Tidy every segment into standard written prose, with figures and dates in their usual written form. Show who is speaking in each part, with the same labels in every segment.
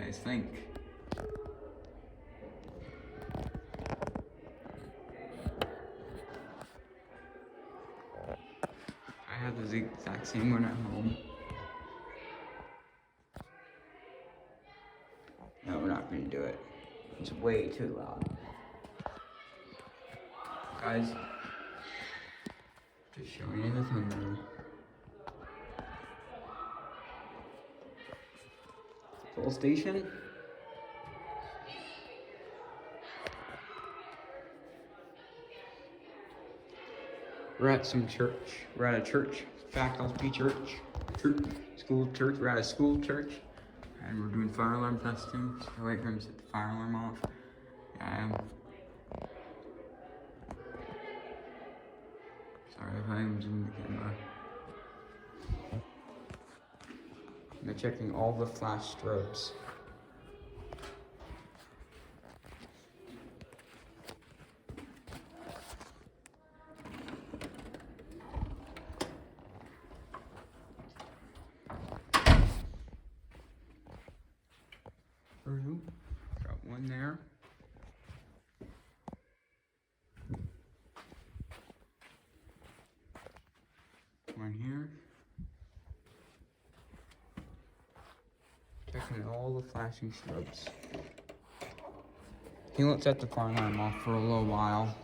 Speaker 1: guys think? I have the exact same one at home. No, we're not gonna do it. It's way too loud. Guys, just showing you the thing room. Full station. We're at some church. We're at a church, faculty church, school church. We're at a school church, and we're doing fire alarm testing. So wait for him to set the fire alarm off. Sorry if I'm zooming the camera. I'm checking all the flash strobes. Got one there. One here. Checking all the flashing strobes. He won't set the fire alarm off for a little while.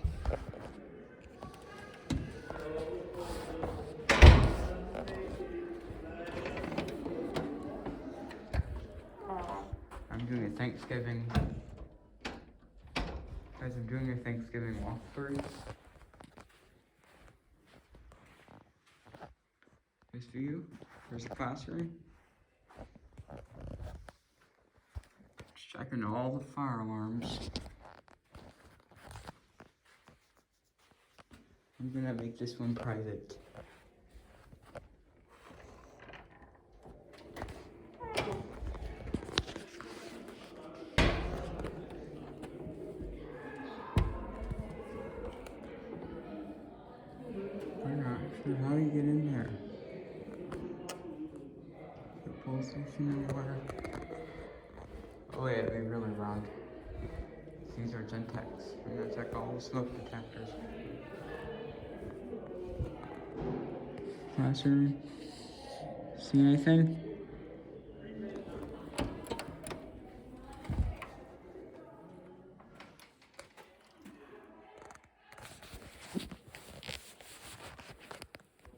Speaker 1: I'm doing a Thanksgiving. Guys, I'm doing a Thanksgiving walkthrough. This view. There's the classroom. Just checking all the fire alarms. I'm gonna make this one private. I'm not sure how you get in there. The police station anywhere. Oh yeah, they're really loud. These are Gentex. I'm gonna check all the smoke detectors. Classroom. See anything?